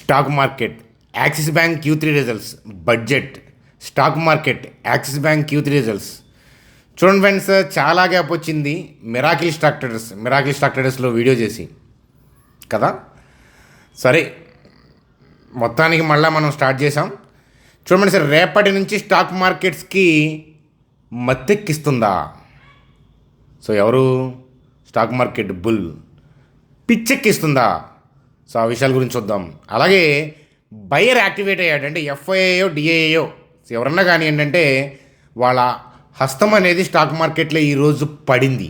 Stock market axis bank Q3 results budget stock market axis bank Q3 results చూడండి friends, చాలా gap వచ్చింది miracle stock ట్రేడర్స్లో video చేసి కదా. సరే, మొత్తానికి మళ్ళీ మనం స్టార్ట్ చేసాం. చూడండి సార్, రేపటి నుంచి స్టాక్ మార్కెట్స్కి మత్తెక్కిస్తుందా? సో ఎవరు స్టాక్ మార్కెట్ బుల్ పిచ్చెక్కిస్తుందా? సో ఆ విషయాల గురించి చూద్దాం. అలాగే బయర్ యాక్టివేట్ అయ్యాడు అంటే FIIయో DIIయో ఎవరన్నా కానీ ఏంటంటే వాళ్ళ హస్తం అనేది స్టాక్ మార్కెట్లో ఈరోజు పడింది.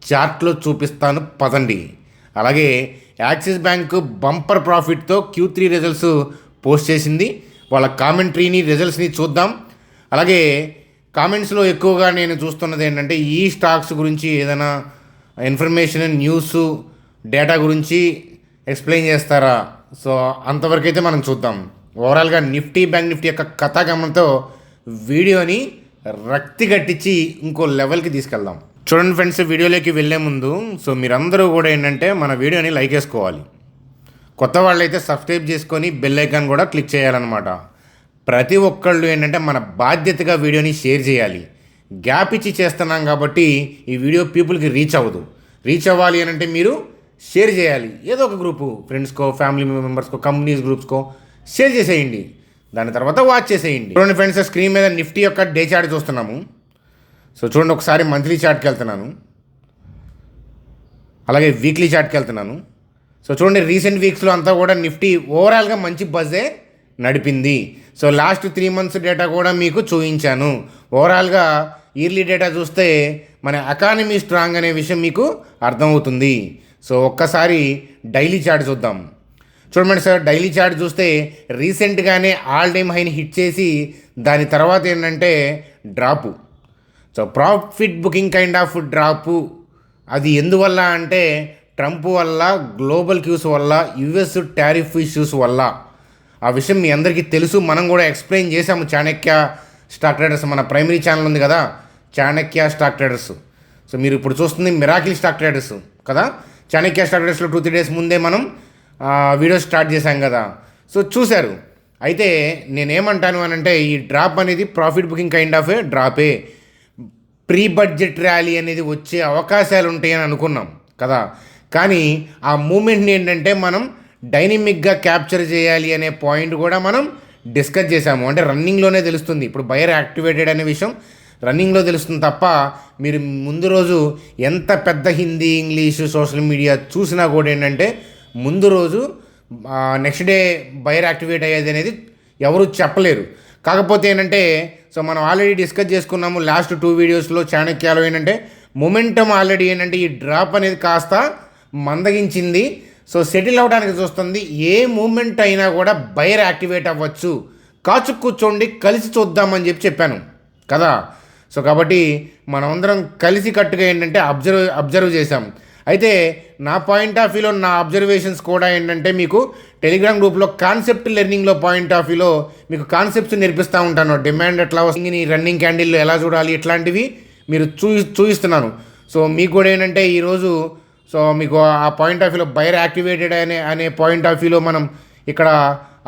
చార్ట్లో చూపిస్తాను పదండి. అలాగే యాక్సిస్ బ్యాంక్ బంపర్ ప్రాఫిట్తో Q3 రిజల్ట్స్ పోస్ట్ చేసింది. వాళ్ళ కామెంటరీని రిజల్ట్స్ని చూద్దాం. అలాగే కామెంట్స్లో ఎక్కువగా నేను చూస్తున్నది ఏంటంటే ఈ స్టాక్స్ గురించి ఏదైనా ఇన్ఫర్మేషన్, న్యూస్, డేటా గురించి ఎక్స్ప్లెయిన్ చేస్తారా? సో అంతవరకు అయితే మనం చూద్దాం. ఓవరాల్గా బ్యాంక్ నిఫ్టీ యొక్క కథాగమనంతో వీడియోని రక్తి గట్టించి ఇంకో లెవెల్కి తీసుకెళ్దాం. చూడండి ఫ్రెండ్స్, వీడియోలోకి వెళ్ళే ముందు సో మీరందరూ కూడా ఏంటంటే మన వీడియోని లైక్ వేసుకోవాలి. కొత్త వాళ్ళైతే సబ్స్క్రైబ్ చేసుకొని బెల్ ఐకాన్ కూడా క్లిక్ చేయాలన్నమాట. ప్రతి ఒక్కళ్ళు ఏంటంటే మన బాధ్యతగా వీడియోని షేర్ చేయాలి. గ్యాప్ ఇచ్చి చేస్తున్నాం కాబట్టి ఈ వీడియో పీపుల్కి రీచ్ అవ్వదు. రీచ్ అవ్వాలి అని అంటే మీరు షేర్ చేయాలి. ఏదో ఒక గ్రూపు, ఫ్రెండ్స్కో, ఫ్యామిలీ మెంబర్స్కో, కంపెనీస్ గ్రూప్స్కో షేర్ చేసేయండి. దాని తర్వాత వాచ్ చేసేయండి. చూడండి ఫ్రెండ్స్, స్క్రీన్ మీద నిఫ్టీ యొక్క డే చార్ట్ చూస్తున్నాము. సో చూడండి, ఒకసారి మంత్లీ చార్ట్కి వెళ్తున్నాను, అలాగే వీక్లీ చార్ట్కి వెళ్తున్నాను. సో చూడండి, రీసెంట్ వీక్స్లో అంతా కూడా నిఫ్టీ ఓవరాల్గా మంచి బజ్జే నడిపింది. సో లాస్ట్ 3 months డేటా కూడా మీకు చూపించాను. ఓవరాల్గా ఇయర్లీ డేటా చూస్తే మన ఎకానమీ స్ట్రాంగ్ అనే విషయం మీకు అర్థమవుతుంది. సో ఒక్కసారి డైలీ చార్ట్ చూద్దాం. చూడండి సార్, డైలీ చార్ట్ చూస్తే రీసెంట్గానే ఆల్ టైమ్ హైని హిట్ చేసి దాని తర్వాత ఏంటంటే drop. So profit booking kind of drop. అది ఎందువల్ల అంటే ట్రంప్ వల్ల, గ్లోబల్ క్యూస్ వల్ల, US టారిఫ్ ఇష్యూస్ వల్ల. ఆ విషయం మీ అందరికీ తెలుసు, మనం కూడా ఎక్స్ప్లెయిన్ చేసాము. చాణక్య స్టాక్ ట్రేడర్స్ మన ప్రైమరీ ఛానల్ ఉంది కదా, చాణక్య స్టాక్ ట్రేడర్స్. సో మీరు ఇప్పుడు చూస్తుంది మిరాకిల్ స్టాక్ ట్రేడర్స్ కదా. చాణక్య స్టాక్ ట్రేడర్స్లో 2-3 days ముందే మనం వీడియో స్టార్ట్ చేశాం కదా. సో చూశారు. అయితే నేనేమంటాను అని అంటే ఈ డ్రాప్ అనేది ప్రాఫిట్ బుకింగ్ కైండ్ ఆఫ్ డ్రాపే. ప్రీ బడ్జెట్ ర్యాలీ అనేది వచ్చే అవకాశాలు ఉంటాయని అనుకున్నాం కదా. కానీ ఆ మూమెంట్ని ఏంటంటే మనం డైనమిక్గా క్యాప్చర్ చేయాలి అనే పాయింట్ కూడా మనం డిస్కస్ చేసాము. అంటే రన్నింగ్లోనే తెలుస్తుంది. ఇప్పుడు బయర్ యాక్టివేటెడ్ అనే విషయం రన్నింగ్లో తెలుస్తుంది తప్ప మీరు ముందు రోజు ఎంత పెద్ద హిందీ, ఇంగ్లీషు, సోషల్ మీడియా చూసినా కూడా ఏంటంటే ముందు రోజు నెక్స్ట్ డే బయర్ యాక్టివేట్ అయ్యేది అనేది ఎవరు చెప్పలేరు. కాకపోతే ఏంటంటే సో మనం ఆల్రెడీ డిస్కస్ చేసుకున్నాము లాస్ట్ 2 వీడియోస్లో చాణక్యాలో ఏంటంటే మొమెంటం ఆల్రెడీ ఏంటంటే ఈ డ్రాప్ అనేది కాస్త మందగించింది. సో సెటిల్ అవడానికి చూస్తుంది. ఏ మూమెంట్ అయినా కూడా బయర్ యాక్టివేట్ అవ్వచ్చు. కాచు కూర్చోండి, కలిసి చూద్దామని చెప్పాను కదా. సో కాబట్టి మనమందరం కలిసి కట్టుగా ఏంటంటే అబ్జర్వ్ చేసాం. అయితే నా పాయింట్ ఆఫ్ వ్యూలో నా అబ్జర్వేషన్స్ కూడా ఏంటంటే మీకు టెలిగ్రామ్ గ్రూప్లో కాన్సెప్ట్ లెర్నింగ్లో పాయింట్ ఆఫ్ వ్యూలో మీకు కాన్సెప్ట్స్ నేర్పిస్తూ ఉంటాను. డిమాండ్ ఎట్లా వస్తుంది, రన్నింగ్ క్యాండిల్ ఎలా చూడాలి, ఇట్లాంటివి మీరు చూపిస్తున్నాను. సో మీకు కూడా ఏంటంటే ఈరోజు సో మీకు ఆ పాయింట్ ఆఫ్ వ్యూలో బయర్ యాక్టివేటెడ్ అనే పాయింట్ ఆఫ్ వ్యూలో మనం ఇక్కడ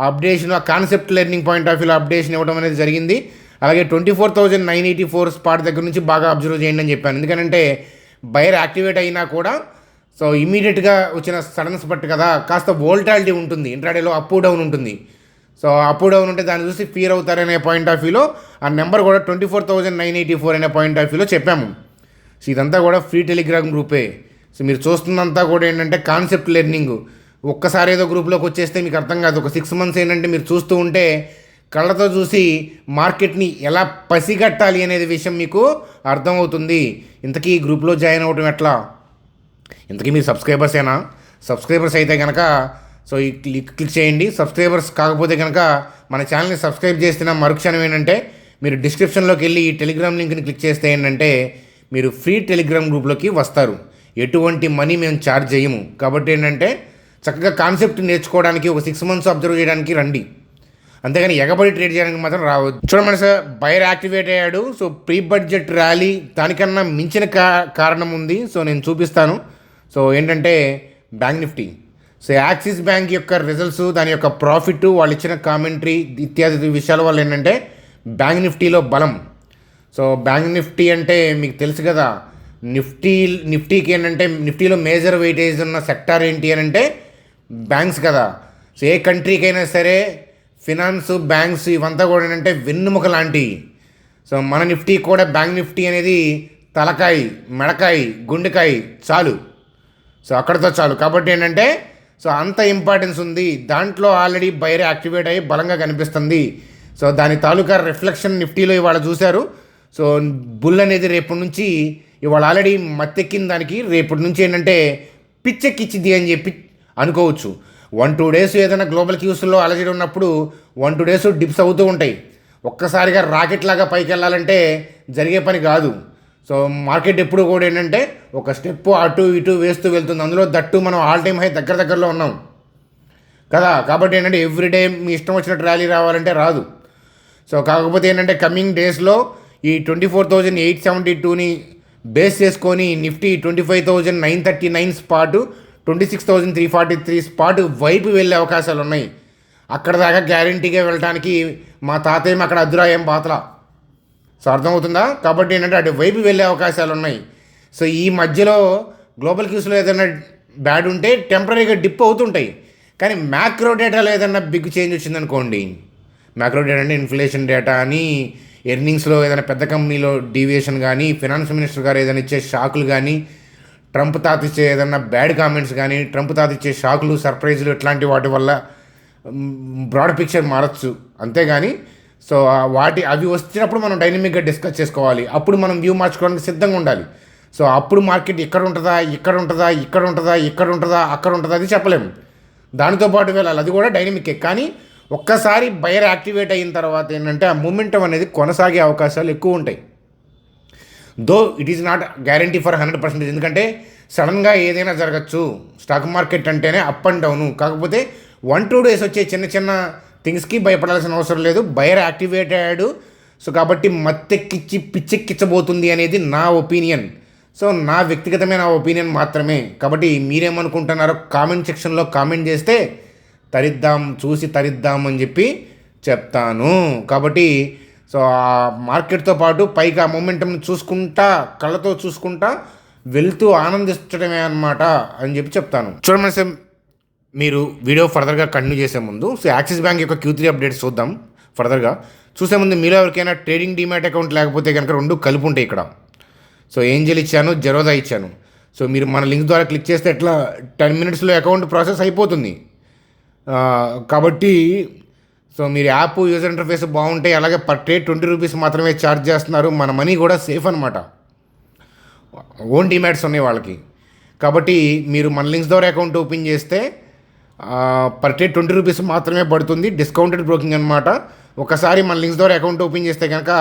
అప్డేషన్, ఆ కాన్సెప్ట్ లెర్నింగ్ పాయింట్ ఆఫ్ వ్యూలో అప్డేషన్ ఇవ్వడం అనేది జరిగింది. అలాగే 24,984 స్పాట్ దగ్గర నుంచి బాగా అబ్జర్వ్ చేయండి అని చెప్పాను. ఎందుకంటే బయర్ యాక్టివేట్ అయినా కూడా సో ఇమీడియట్గా వచ్చిన సడన్ స్పట్ కదా, కాస్త వోల్టాలిటీ ఉంటుంది. ఇంట్రాడేలో అప్ డౌన్ ఉంటుంది. సో అప్ డౌన్ ఉంటే దాన్ని చూసి ఫీర్ అవుతారనే పాయింట్ ఆఫ్ వ్యూలో ఆ నెంబర్ కూడా 24,984 అనే పాయింట్ ఆఫ్ వ్యూలో చెప్పాము. సో ఇదంతా కూడా ఫ్రీ టెలిగ్రామ్ గ్రూపే. సో మీరు చూస్తున్నంతా కూడా ఏంటంటే కాన్సెప్ట్ లెర్నింగ్. ఒక్కసారి ఏదో గ్రూప్లోకి వచ్చేస్తే మీకు అర్థం కాదు. ఒక 6 months ఏంటంటే మీరు చూస్తూ ఉంటే కళ్ళతో చూసి మార్కెట్ని ఎలా పసిగట్టాలి అనేది విషయం మీకు అర్థమవుతుంది. ఇంతకీ ఈ గ్రూప్లో జాయిన్ అవ్వటం ఎట్లా? ఇంతకీ మీరు సబ్స్క్రైబర్స్ అయితే కనుక సో ఈ క్లిక్ చేయండి. సబ్స్క్రైబర్స్ కాకపోతే కనుక మన ఛానల్ని సబ్స్క్రైబ్ చేస్తున్న మరుక్షణం ఏంటంటే మీరు డిస్క్రిప్షన్లోకి వెళ్ళి ఈ టెలిగ్రామ్ లింక్ని క్లిక్ చేస్తే ఏంటంటే మీరు ఫ్రీ టెలిగ్రామ్ గ్రూప్లోకి వస్తారు. ఎటువంటి మనీ మేము ఛార్జ్ చేయము. కాబట్టి ఏంటంటే చక్కగా కాన్సెప్ట్ నేర్చుకోవడానికి ఒక 6 months అబ్జర్వ్ చేయడానికి రండి. అంతేగాని ఎగబడి ట్రేడ్ చేయడానికి మాత్రం రావద్దు. చూడమని సార్, బయర్ యాక్టివేట్ అయ్యాడు. సో ప్రీ బడ్జెట్ ర్యాలీ దానికన్నా మించిన కారణం ఉంది. సో నేను చూపిస్తాను. సో ఏంటంటే bank Nifty so axis bank యొక్క రిజల్ట్స్, దాని యొక్క ప్రాఫిట్, వాళ్ళు ఇచ్చిన కామెంటరీ ఇత్యాది విషయాల వల్ల ఏంటంటే బ్యాంక్ నిఫ్టీలో బలం. సో బ్యాంక్ నిఫ్టీ అంటే మీకు తెలుసు కదా, నిఫ్టీకి ఏంటంటే నిఫ్టీలో మేజర్ వెయిటేజ్ ఉన్న సెక్టార్ ఏంటి అని అంటే బ్యాంక్స్ కదా. సో ఏ కంట్రీకైనా సరే ఫినాన్స్, బ్యాంక్స్ ఇవంతా కూడా ఏంటంటే వెన్నుముక లాంటివి. సో మన నిఫ్టీ కూడా బ్యాంక్ నిఫ్టీ అనేది తలకాయ, మెడకాయ, గుండెకాయ చాలు. సో అక్కడితో చాలు. కాబట్టి ఏంటంటే సో అంత ఇంపార్టెన్స్ ఉంది దాంట్లో. ఆల్రెడీ బయర్ యాక్టివేట్ అయ్యి బలంగా కనిపిస్తుంది. సో దాని తాలూకా రిఫ్లెక్షన్ నిఫ్టీలో ఇవాళ చూశారు. సో బుల్ అనేది రేపటి నుంచి, ఇవాళ ఆల్రెడీ మత్తెక్కిన దానికి రేపటి నుంచి ఏంటంటే పిచ్చెక్కిచ్చిద్ది అని చెప్పి అనుకోవచ్చు. 1-2 డేస్ ఏదైనా గ్లోబల్ క్యూస్లో అలజడి ఉన్నప్పుడు 1-2 డేస్ డిప్స్ అవుతూ ఉంటాయి. ఒక్కసారిగా రాకెట్ లాగా పైకి వెళ్ళాలంటే జరిగే పని కాదు. సో మార్కెట్ ఎప్పుడు కూడా ఏంటంటే ఒక స్టెప్ అటు ఇటు వేస్తూ వెళ్తుంది. అందులో దట్టు మనం ఆల్ టైమ్ హై దగ్గరలో ఉన్నాం కదా. కాబట్టి ఏంటంటే ఎవ్రీడే మీ ఇష్టం వచ్చినట్టు ర్యాలీ రావాలంటే రాదు. సో కాకపోతే ఏంటంటే కమింగ్ డేస్లో ఈ 24,872ని బేస్ చేసుకొని నిఫ్టీ 25,939 స్పాటు, 26,343 స్పాటు వైపు వెళ్ళే అవకాశాలు ఉన్నాయి. అక్కడ దాకా గ్యారంటీగా వెళ్ళడానికి మా తాతయ్య అక్కడ అద్దురాయం బాతల. సో అర్థమవుతుందా? కాబట్టి ఏంటంటే అటు వైపు వెళ్ళే అవకాశాలు ఉన్నాయి. సో ఈ మధ్యలో గ్లోబల్ క్యూస్లో ఏదైనా బ్యాడ్ ఉంటే టెంపరీగా డిప్ అవుతుంటాయి. కానీ మ్యాక్రో డేటాలో ఏదైనా బిగ్ చేంజ్ వచ్చిందనుకోండి, మ్యాక్రో డేటా అంటే ఇన్ఫ్లేషన్ డేటా అని, ఎర్నింగ్స్లో ఏదైనా పెద్ద కంపెనీలో డీవియేషన్ కానీ, ఫినాన్స్ మినిస్టర్ గారు ఏదైనా ఇచ్చే షాకులు కానీ, ట్రంప్ తాత ఇచ్చే ఏదైనా బ్యాడ్ కామెంట్స్ కానీ, ట్రంప్ తాత ఇచ్చే షాకులు, సర్ప్రైజులు, ఇట్లాంటి వాటి వల్ల బ్రాడ్ పిక్చర్ మారచ్చు. అంతేగాని సో అవి వచ్చినప్పుడు మనం డైనమిక్గా డిస్కస్ చేసుకోవాలి. అప్పుడు మనం వ్యూ మార్చుకోవడానికి సిద్ధంగా ఉండాలి. సో అప్పుడు మార్కెట్ ఇక్కడ ఉంటుందా, ఇక్కడ ఉంటుందా, ఇక్కడ ఉంటుందా, ఇక్కడ ఉంటుందా, అక్కడ ఉంటుందా అది చెప్పలేము. దానితో పాటు వెళ్ళాలి, అది కూడా డైనమిక్కే. కానీ ఒక్కసారి బయర్ యాక్టివేట్ అయిన తర్వాత ఏంటంటే ఆ మూమెంటం అనేది కొనసాగే అవకాశాలు ఎక్కువ ఉంటాయి. Though it is not guarantee for 100%. ఎందుకంటే సడన్గా ఏదైనా జరగచ్చు. స్టాక్ మార్కెట్ అంటేనే అప్ అండ్ డౌను. కాకపోతే 1-2 డేస్ వచ్చే చిన్న చిన్న థింగ్స్కి భయపడాల్సిన అవసరం లేదు. బయర్ యాక్టివేట్ అయ్యాడు. సో కాబట్టి మత్తెక్కిచ్చి పిచ్చెక్కిచ్చబోతుంది అనేది నా ఒపీనియన్. సో నా వ్యక్తిగతమైన ఒపీనియన్ మాత్రమే. కాబట్టి మీరేమనుకుంటున్నారో కామెంట్ సెక్షన్లో కామెంట్ చేస్తే చూసి తరిద్దాం అని చెప్పి చెప్తాను. కాబట్టి సో ఆ మార్కెట్తో పాటు పైకి ఆ మూమెంటం చూసుకుంటా, కళ్ళతో చూసుకుంటా వెళ్తూ ఆనందించడమే అన్నమాట అని చెప్పి చెప్తాను. చూడండి సార్, మీరు వీడియో ఫర్దర్గా కంటిన్యూ చేసే ముందు సో యాక్సిస్ బ్యాంక్ యొక్క Q3 అప్డేట్స్ చూద్దాం. ఫర్దర్గా చూసే ముందు మీలో ఎవరికైనా ట్రేడింగ్ డీమ్యాట్ అకౌంట్ లేకపోతే కనుక 2 కలిపి ఉంటాయి ఇక్కడ. సో ఏంజెల్ ఇచ్చాను, జెరోదా ఇచ్చాను. సో మీరు మన లింక్ ద్వారా క్లిక్ చేస్తే ఎట్లా 10 మినిట్స్లో అకౌంట్ ప్రాసెస్ అయిపోతుంది. కాబట్టి సో మీరు యాప్ యూజర్ ఇంటర్ఫేస్ బాగుంటాయి. అలాగే పర్ ట్రేడ్ 20 రూపీస్ మాత్రమే ఛార్జ్ చేస్తున్నారు. మన మనీ కూడా సేఫ్ అనమాట. ఓన్ డీమ్యాట్స్ ఉన్నాయి వాళ్ళకి. కాబట్టి మీరు మన లింక్స్ ద్వారా అకౌంట్ ఓపెన్ చేస్తే పర్ ట్రేడ్ 20 రూపీస్ మాత్రమే పడుతుంది. డిస్కౌంటెడ్ బ్రోకింగ్ అనమాట. ఒకసారి మన లింక్స్ ద్వారా అకౌంట్ ఓపెన్ చేస్తే కనుక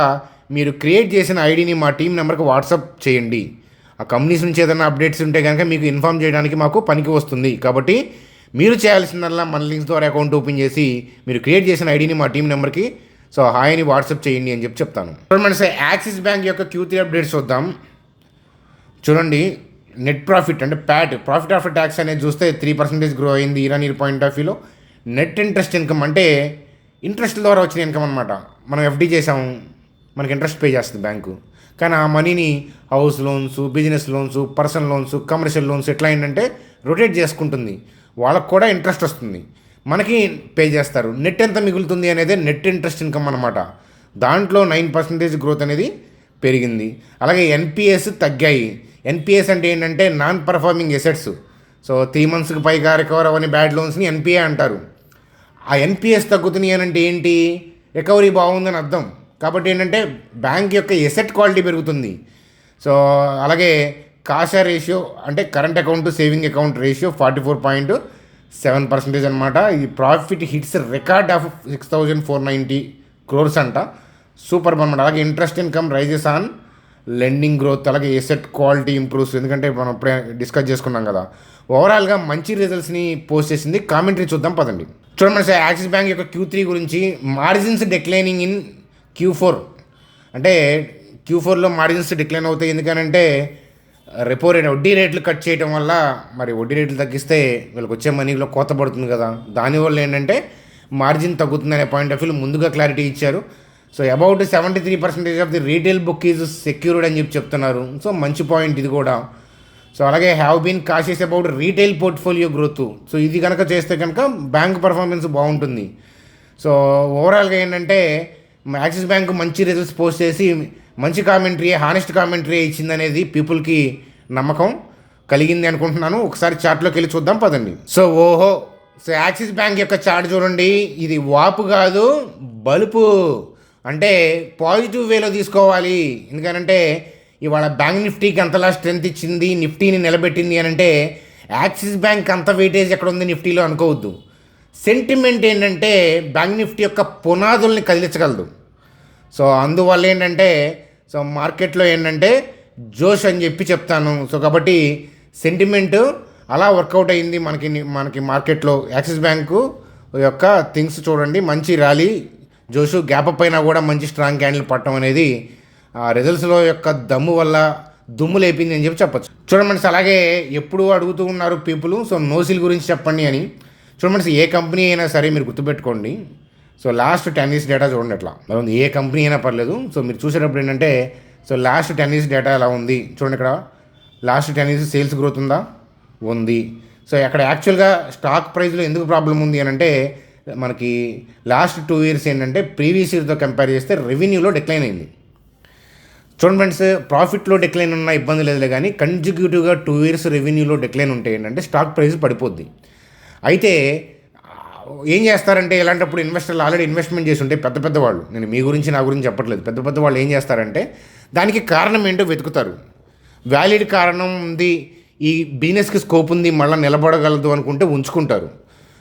మీరు క్రియేట్ చేసిన ఐడిని మా టీం నెంబర్కి వాట్సాప్ చేయండి. ఆ కంపెనీస్ నుంచి ఏదైనా అప్డేట్స్ ఉంటే కనుక మీకు ఇన్ఫామ్ చేయడానికి మాకు పనికి వస్తుంది. కాబట్టి మీరు చేయాల్సిందల్లా మన లింక్స్ ద్వారా అకౌంట్ ఓపెన్ చేసి మీరు క్రియేట్ చేసిన ఐడిని మా టీం నెంబర్కి సో హాయ్ని వాట్సాప్ చేయండి అని చెప్పి చెప్తాను. చూడండి, యాక్సిస్ బ్యాంక్ యొక్క Q3 అప్డేట్స్ చూద్దాం. చూడండి, నెట్ ప్రాఫిట్ అంటే ప్రాఫిట్ ఆఫ్టర్ ట్యాక్స్ అనేది చూస్తే 3% గ్రో అయింది ఇయర్ పాయింట్ ఆఫ్ వ్యూలో. నెట్ ఇంట్రెస్ట్ ఇన్కమ్ అంటే ఇంట్రెస్ట్ ద్వారా వచ్చిన ఇన్కమ్ అనమాట. మనం FD చేసాము, మనకి ఇంట్రెస్ట్ పే చేస్తుంది బ్యాంకు. కానీ ఆ మనీని house loans, business loans, personal loans, commercial loans ఎట్లా ఏంటంటే రొటేట్ చేసుకుంటుంది. వాళ్ళకు కూడా ఇంట్రెస్ట్ వస్తుంది, మనకి పే చేస్తారు. నెట్ ఎంత మిగులుతుంది అనేది నెట్ ఇంట్రెస్ట్ ఇన్కమ్ అనమాట. దాంట్లో 9% గ్రోత్ అనేది పెరిగింది. అలాగే NPS తగ్గాయి. NPS అంటే ఏంటంటే నాన్ పర్ఫార్మింగ్ ఎసెట్స్. సో 3 మంత్స్కి పైగా రికవర్ అవ్వని బ్యాడ్ లోన్స్ని NPA అంటారు. ఆ NPS తగ్గుతున్నాయి అని అంటే ఏంటి? రికవరీ బాగుందని అర్థం. కాబట్టి ఏంటంటే బ్యాంక్ యొక్క ఎసెట్ క్వాలిటీ పెరుగుతుంది. సో అలాగే కాషా రేషియో అంటే current account saving account ratio 44.7% అనమాట. ఈ profit hits record of 6,490 crores అంట. సూపర్ అనమాట. అలాగే interest income rises on lending growth. అలాగే ఎసెట్ క్వాలిటీ ఇంప్రూవ్స్. ఎందుకంటే మనం ఇప్పుడే డిస్కస్ చేసుకున్నాం కదా. ఓవరాల్గా మంచి రిజల్ట్స్ని పోస్ట్ చేసింది. కామెంటరీ చూద్దాం పదండి. చూడండి సార్, యాక్సిస్ బ్యాంక్ యొక్క Q3 గురించి మార్జిన్స్ డిక్లైనింగ్ ఇన్ Q4 అంటే Q4లో మార్జిన్స్ డిక్లైన్ అవుతాయి. ఎందుకనంటే రెపో రేట్ వడ్డీ రేట్లు కట్ చేయడం వల్ల మరి వడ్డీ రేట్లు తగ్గిస్తే వీళ్ళకి వచ్చే మనీలో కోత పడుతుంది కదా, దానివల్ల ఏంటంటే మార్జిన్ తగ్గుతుందనే పాయింట్ ఆఫ్ వ్యూ ముందుగా క్లారిటీ ఇచ్చారు. So about 73% of the retail book is secured అని చెప్తున్నారు. సో మంచి పాయింట్ ఇది కూడా. సో అలాగే have been cautious about retail portfolio growth. So ఇది కనుక చేస్తే కనుక బ్యాంక్ పర్ఫార్మెన్స్ బాగుంటుంది. సో ఓవరాల్గా ఏంటంటే యాక్సిస్ బ్యాంక్ మంచి రిజల్ట్స్ పోస్ట్ చేసి మంచి కామెంటరీ, హానెస్ట్ కామెంటరీ ఇచ్చిందనేది పీపుల్కి నమ్మకం కలిగింది అనుకుంటున్నాను. ఒకసారి చార్ట్లోకి వెళ్ళి చూద్దాం పదండి. సో సో యాక్సిస్ బ్యాంక్ యొక్క చార్ట్ చూడండి, ఇది వాపు కాదు బలుపు, అంటే పాజిటివ్ వేలో తీసుకోవాలి. ఎందుకంటే ఇవాళ బ్యాంక్ నిఫ్టీకి అంతలా స్ట్రెంత్ ఇచ్చింది, నిఫ్టీని నిలబెట్టింది అని అంటే యాక్సిస్ బ్యాంక్ అంత వెయిటేజ్ ఎక్కడ ఉంది నిఫ్టీలో అనుకోవద్దు. సెంటిమెంట్ ఏంటంటే బ్యాంక్ నిఫ్టీ యొక్క పునాదుల్ని కదిలించగలదు. సో అందువల్ల ఏంటంటే సో మార్కెట్లో ఏంటంటే జోష్ అని చెప్తాను. సో కాబట్టి సెంటిమెంట్ అలా వర్కౌట్ అయింది మనకి మార్కెట్లో. యాక్సిస్ బ్యాంకు యొక్క థింగ్స్ చూడండి, మంచి ర్యాలీ జోషు, గ్యాప్ అప్ అయినా కూడా మంచి స్ట్రాంగ్ క్యాండిల్ పట్టడం అనేది రిజల్ట్స్లో యొక్క దమ్ము వల్ల దుమ్ము లేపింది అని చెప్పచ్చు. చూడండి అలాగే ఎప్పుడు అడుగుతూ ఉన్నారు పీపుల్, సో నోసిల్ గురించి చెప్పండి అని. చూడండి ఏ కంపెనీ అయినా సరే మీరు గుర్తుపెట్టుకోండి, సో లాస్ట్ 10 years డేటా చూడండి ఎట్లా మరి, ఏ కంపెనీ అయినా పర్లేదు. సో మీరు చూసేటప్పుడు ఏంటంటే సో లాస్ట్ 10 years డేటా ఎలా ఉంది చూడండి. ఇక్కడ లాస్ట్ 10 years సేల్స్ గ్రోత్ ఉందా, ఉంది. సో అక్కడ యాక్చువల్గా స్టాక్ ప్రైస్లో ఎందుకు ప్రాబ్లం ఉంది అని అంటే మనకి లాస్ట్ 2 years ఏంటంటే ప్రీవియస్ ఇయర్తో కంపేర్ చేస్తే రెవెన్యూలో డిక్లైన్ అయింది. చూడండి ఫ్రెండ్స్, ప్రాఫిట్లో డిక్లైన్ ఉన్న ఇబ్బంది లేదులే, కానీ కన్జిక్యూటివ్గా 2 years రెవెన్యూలో డిక్లైన్ ఉంటే ఏంటంటే స్టాక్ ప్రైస్ పడిపోద్ది. అయితే ఏం చేస్తారంటే ఇలాంటప్పుడు ఇన్వెస్టర్లు ఆల్రెడీ ఇన్వెస్ట్మెంట్ చేసి ఉంటే పెద్ద వాళ్ళు, నేను మీ గురించి నా గురించి చెప్పట్లేదు, పెద్ద వాళ్ళు ఏం చేస్తారంటే దానికి కారణం ఏంటో వెతుకుతారు. వ్యాలిడ్ కారణం ఉంది, ఈ బిజినెస్కి స్కోప్ ఉంది, మళ్ళీ నిలబడగలదు అనుకుంటే ఉంచుకుంటారు.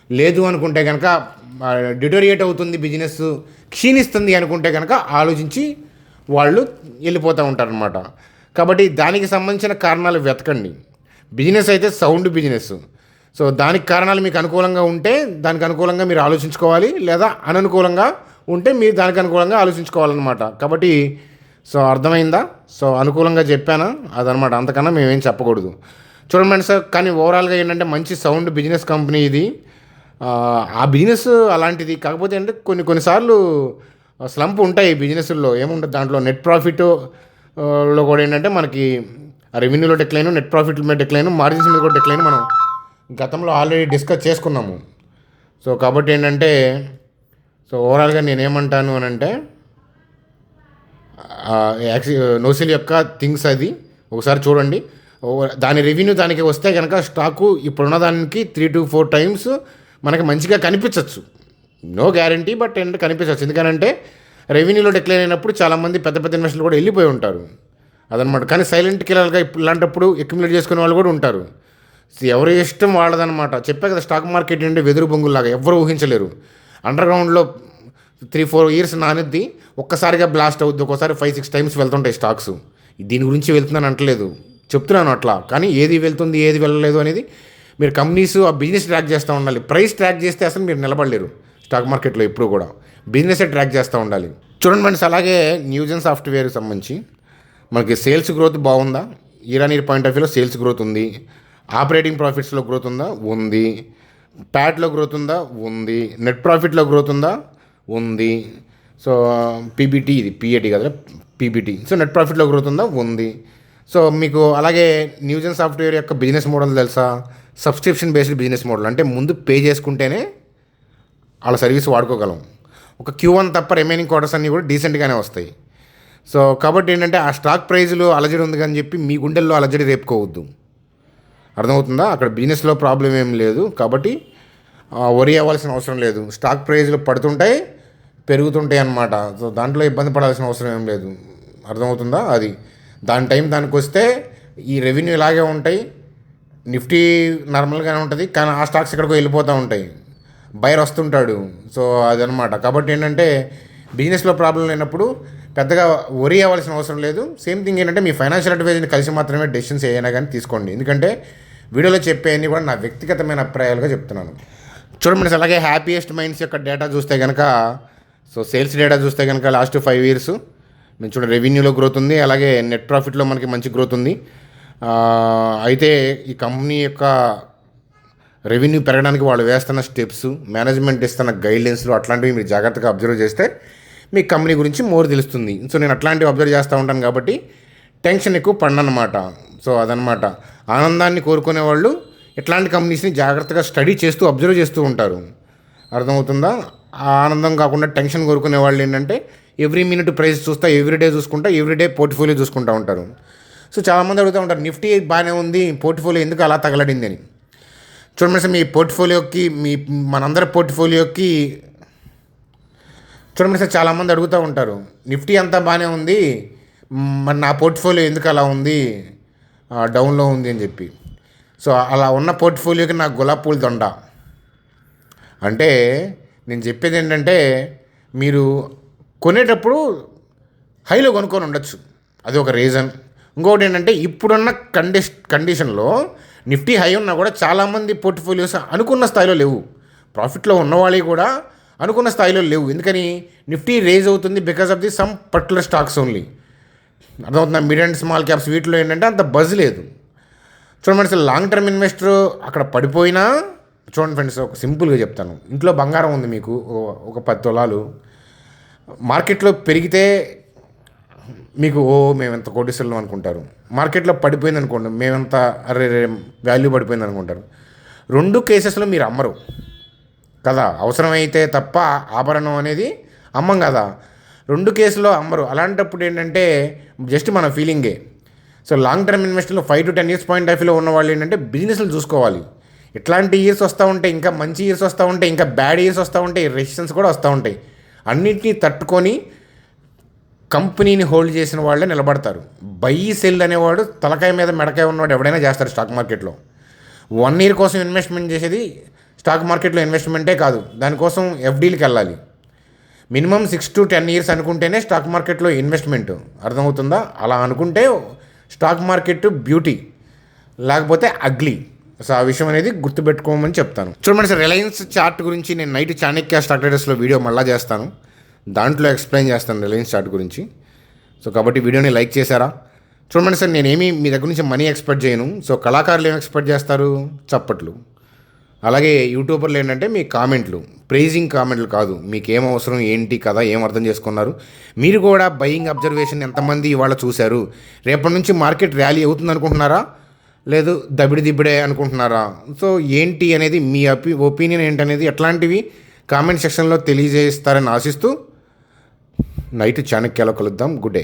లేదు అనుకుంటే కనుక డిటోరియేట్ అవుతుంది, బిజినెస్ క్షీణిస్తుంది అనుకుంటే కనుక ఆలోచించి వాళ్ళు వెళ్ళిపోతూ ఉంటారనమాట. కాబట్టి దానికి సంబంధించిన కారణాలు వెతకండి. బిజినెస్ అయితే సౌండ్ బిజినెస్, సో దానికి కారణాలు మీకు అనుకూలంగా ఉంటే దానికి అనుకూలంగా మీరు ఆలోచించుకోవాలి, లేదా అననుకూలంగా ఉంటే మీరు దానికి అనుకూలంగా ఆలోచించుకోవాలన్నమాట. కాబట్టి సో అర్థమైందా? సో అనుకూలంగా చెప్పానా అదనమాట, అంతకన్నా మేమేం చెప్పకూడదు. చూడండి సార్, కానీ ఓవరాల్గా ఏంటంటే మంచి సౌండ్ బిజినెస్ కంపెనీ ఇది. ఆ బిజినెస్ అలాంటిది, కాకపోతే అంటే కొన్నిసార్లు స్లంప్ ఉంటాయి బిజినెస్లో, ఏముంటుంది దాంట్లో నెట్ ప్రాఫిట్ లో కూడా ఏంటంటే మనకి రెవెన్యూలో డిక్లైన్, నెట్ ప్రాఫిట్ మీద డిక్లైన్, మార్జిన్స్ మీద కూడా డిక్లైన్ మనం గతంలో ఆల్రెడీ డిస్కస్ చేసుకున్నాము. సో కాబట్టి ఏంటంటే సో ఓవరాల్గా నేనేమంటాను అని అంటే నోసిల్ యొక్క థింగ్స్ అది ఒకసారి చూడండి. దాని రెవెన్యూ దానికి వస్తే కనుక స్టాకు ఇప్పుడున్న దానికి 3 to 4 times మనకి మంచిగా కనిపించవచ్చు. నో గ్యారంటీ, బట్ ఏంటంటే కనిపించవచ్చు. ఎందుకంటే రెవెన్యూలో డిక్లైన్ అయినప్పుడు చాలామంది పెద్ద ఇన్వెస్టర్లు కూడా వెళ్ళిపోయి ఉంటారు అదనమాట. కానీ సైలెంట్ కిల్లర్గా ఇలాంటప్పుడు అక్యుములేట్ చేసుకునే వాళ్ళు కూడా ఉంటారు. ఎవరి ఇష్టం వాళ్ళదనమాట. చెప్పా కదా, స్టాక్ మార్కెట్ అంటే వెదురు బొంగులాగా ఎవరు ఊహించలేరు. అండర్ గ్రౌండ్లో 3-4 years నానిద్ది, ఒక్కసారిగా బ్లాస్ట్ అవుద్ది, ఒక్కోసారి 5-6 times వెళ్తుంటాయి స్టాక్స్. దీని గురించి వెళ్తున్నాను అంటలేదు, చెప్తున్నాను అట్లా. కానీ ఏది వెళ్తుంది ఏది వెళ్ళలేదు అనేది మీరు కంపెనీస్ ఆ బిజినెస్ ట్రాక్ చేస్తూ ఉండాలి. ప్రైస్ ట్రాక్ చేస్తే అసలు మీరు నిలబడలేరు స్టాక్ మార్కెట్లో. ఎప్పుడు కూడా బిజినెస్ ట్రాక్ చేస్తూ ఉండాలి. చూడండి ఫ్రెండ్స్, అలాగే న్యూజెన్ సాఫ్ట్వేర్కి సంబంధించి మనకి సేల్స్ గ్రోత్ బాగుందా, ఇయర్ పాయింట్ ఆఫ్ వ్యూలో సేల్స్ గ్రోత్ ఉంది. ఆపరేటింగ్ ప్రాఫిట్స్లో గ్రోత్ ఉందా, ఉంది. ప్యాట్లో గ్రోత్ ఉందా, ఉంది. నెట్ ప్రాఫిట్లో గ్రోత్ ఉందా, ఉంది. సో పీబీటీ, ఇది పిఏటీ కదా, పీబీటీ. సో నెట్ ప్రాఫిట్లో గ్రోత్ ఉందా, ఉంది. సో మీకు అలాగే న్యూజెన్ సాఫ్ట్వేర్ యొక్క బిజినెస్ మోడల్ తెలుసా? సబ్స్క్రిప్షన్ బేస్డ్ బిజినెస్ మోడల్, అంటే ముందు పే చేసుకుంటేనే వాళ్ళ సర్వీస్ వాడుకోగలం. ఒక Q1 తప్ప రిమైనింగ్ క్వార్టర్స్ అన్నీ కూడా డీసెంట్గానే వస్తాయి. సో కాబట్టి ఏంటంటే ఆ స్టాక్ ప్రైజ్లో అలజడి ఉంది కానీ చెప్పి మీ గుండెల్లో అలజడి రేపుకోవద్దు. అర్థమవుతుందా? అక్కడ బిజినెస్లో ప్రాబ్లం ఏం లేదు, కాబట్టి వరి అవ్వాల్సిన అవసరం లేదు. స్టాక్ ప్రైజ్లు పడుతుంటాయి, పెరుగుతుంటాయి అన్నమాట. సో దాంట్లో ఇబ్బంది పడాల్సిన అవసరం ఏం లేదు. అర్థమవుతుందా? అది దాని టైం దానికి వస్తే ఈ రెవెన్యూ ఇలాగే ఉంటాయి. నిఫ్టీ నార్మల్గానే ఉంటుంది, కానీ ఆ స్టాక్స్ ఎక్కడికో వెళ్ళిపోతూ ఉంటాయి. బయర్ వస్తుంటాడు. సో అదనమాట. కాబట్టి ఏంటంటే బిజినెస్లో ప్రాబ్లం లేనప్పుడు పెద్దగా వరి అవ్వాల్సిన అవసరం లేదు. సేమ్ థింగ్ ఏంటంటే మీ ఫైనాన్షియల్ అడ్వైజర్ని కలిసి మాత్రమే డెసిషన్స్ ఏమైనా కానీ తీసుకోండి. ఎందుకంటే వీడియోలో చెప్పేవన్నీ కూడా నా వ్యక్తిగతమైన అభిప్రాయాలుగా చెప్తున్నాను. చూడండి, అలాగే హ్యాపీయెస్ట్ మైండ్స్ యొక్క డేటా చూస్తే కనుక, సో సేల్స్ డేటా చూస్తే కనుక లాస్ట్ 5 years మేము చూడండి రెవెన్యూలో గ్రోత్ ఉంది, అలాగే నెట్ ప్రాఫిట్లో మనకి మంచి గ్రోత్ ఉంది. ఆ, అయితే ఈ కంపెనీ యొక్క రెవెన్యూ పెరగడానికి వాళ్ళు వేస్తున్న స్టెప్స్, మేనేజ్మెంట్ ఇస్తున్న గైడ్లైన్స్లు అట్లాంటివి మీరు జాగ్రత్తగా అబ్జర్వ్ చేస్తే మీ కంపెనీ గురించి మోర్ తెలుస్తుంది. సో నేను అట్లాంటివి అబ్జర్వ్ చేస్తూ ఉంటాను కాబట్టి టెన్షన్ ఎక్కువ పడనమాట. సో అదనమాట. ఆనందాన్ని కోరుకునే వాళ్ళు ఇట్లాంటి కంపెనీస్ని జాగ్రత్తగా స్టడీ చేస్తూ అబ్జర్వ్ చేస్తూ ఉంటారు. అర్థమవుతుందా? ఆ ఆనందం కాకుండా టెన్షన్ కోరుకునే వాళ్ళు ఏంటంటే ఎవ్రీ మినిట్ ప్రైస్ చూస్తా, ఎవ్రీడే చూసుకుంటా, ఎవ్రీడే పోర్ట్ఫోలియో చూసుకుంటూ ఉంటారు. సో చాలామంది అడుగుతూ ఉంటారు, నిఫ్టీ బాగానే ఉంది, పోర్ట్ఫోలియో ఎందుకు అలా తగలడింది అని. చూడండి సార్, మీ పోర్ట్ఫోలియోకి మనందరి పోర్ట్ఫోలియోకి చూడండి సార్, చాలామంది అడుగుతూ ఉంటారు, నిఫ్టీ అంతా బాగానే ఉంది, మరి నా పోర్ట్ఫోలియో ఎందుకు అలా ఉంది, డౌన్లో ఉంది అని చెప్పి. సో అలా ఉన్న పోర్ట్ఫోలియోకి నాకు గులాబీ పూల దొండ. అంటే నేను చెప్పేది ఏంటంటే, మీరు కొనేటప్పుడు హైలో కొనుక్కొని ఉండొచ్చు, అది ఒక రీజన్. ఇంకొకటి ఏంటంటే, ఇప్పుడున్న కండిషన్లో నిఫ్టీ హై ఉన్నా కూడా చాలామంది పోర్ట్ఫోలియోస్ అనుకున్న స్థాయిలో లేవు. ప్రాఫిట్లో ఉన్నవాళ్ళు కూడా అనుకున్న స్థాయిలో లేవు. ఎందుకని? నిఫ్టీ రేజ్ అవుతుంది because of the some particular stocks only. అర్థమవుతుంది. మిడ్ అండ్ స్మాల్ క్యాప్స్ వీటిలో ఏంటంటే అంత బజ్ లేదు. చూడండి ఫ్రెండ్స్, లాంగ్ టర్మ్ ఇన్వెస్టర్ అక్కడ పడిపోయినా, చూడండి ఫ్రెండ్స్, ఒక సింపుల్గా చెప్తాను. ఇంట్లో బంగారం ఉంది మీకు, ఒక 10 తులాలు. మార్కెట్లో పెరిగితే మీకు మేము ఎంత కోటీశ్వరులం అనుకుంటారు. మార్కెట్లో పడిపోయింది అనుకోండి, మేమెంత అరే వాల్యూ పడిపోయింది అనుకుంటారు. 2 కేసెస్లో మీరు అమ్మరు కదా, అవసరమైతే తప్ప ఆభరణం అనేది అమ్మం కదా. 2 కేసులో అమ్మరు. అలాంటప్పుడు ఏంటంటే జస్ట్ మన ఫీలింగే. సో లాంగ్ టర్మ్ ఇన్వెస్టర్లో 5 to 10 years పాయింట్ ఆఫ్ వ్యూలో ఉన్న వాళ్ళు ఏంటంటే బిజినెస్లు చూసుకోవాలి. ఇట్లాంటి ఇయర్స్ వస్తూ ఉంటాయి, ఇంకా మంచి ఇయర్స్ వస్తూ ఉంటాయి, ఇంకా బ్యాడ్ ఇయర్స్ వస్తూ ఉంటాయి, రెసిషన్స్ కూడా వస్తూ ఉంటాయి. అన్నింటినీ తట్టుకొని కంపెనీని హోల్డ్ చేసిన వాళ్ళే నిలబడతారు. బై సెల్ అనేవాడు తలకాయ మీద మెడకాయ ఉన్నవాడు ఎవడైనా చేస్తారు స్టాక్ మార్కెట్లో. 1 year కోసం ఇన్వెస్ట్మెంట్ చేసేది స్టాక్ మార్కెట్లో ఇన్వెస్ట్మెంటే కాదు, దానికోసం ఎఫ్డీలకి వెళ్ళాలి. మినిమం 6 to 10 years అనుకుంటేనే స్టాక్ మార్కెట్లో ఇన్వెస్ట్మెంట్. అర్థమవుతుందా? అలా అనుకుంటే స్టాక్ మార్కెట్ బ్యూటీ, లేకపోతే అగ్లీ. సో ఆ విషయం అనేది గుర్తుపెట్టుకోమని చెప్తాను. చూడండి సార్, రిలయన్స్ చార్ట్ గురించి నేను నైట్ చాణక్య స్టాక్ ట్రేడర్స్లో వీడియో మళ్ళీ చేస్తాను, దాంట్లో ఎక్స్ప్లెయిన్ చేస్తాను రిలయన్స్ చార్ట్ గురించి. సో కాబట్టి వీడియోని లైక్ చేశారా? చూడండి సార్, నేనేమి మీ దగ్గర నుంచి మనీ ఎక్స్పెక్ట్ చేయను. సో కళాకారులు ఏం ఎక్స్పెక్ట్ చేస్తారు? చప్పట్లు. అలాగే యూట్యూబర్లు ఏంటంటే మీ కామెంట్లు, ప్రైజింగ్ కామెంట్లు కాదు, మీకు ఏం అవసరం ఏంటి కదా, ఏం అర్థం చేసుకున్నారు, మీరు కూడా బయింగ్ అబ్జర్వేషన్ ఎంతమంది ఇవాళ చూశారు, రేపటి నుంచి మార్కెట్ ర్యాలీ అవుతుంది అనుకుంటున్నారా, లేదు దబిడి దిబ్బడే అనుకుంటున్నారా? సో ఏంటి అనేది మీ ఒపీనియన్ ఏంటనేది ఎట్లాంటివి కామెంట్ సెక్షన్లో తెలియజేస్తారని ఆశిస్తూ నైట్ చాణక్యాలో కలుద్దాం. Good day.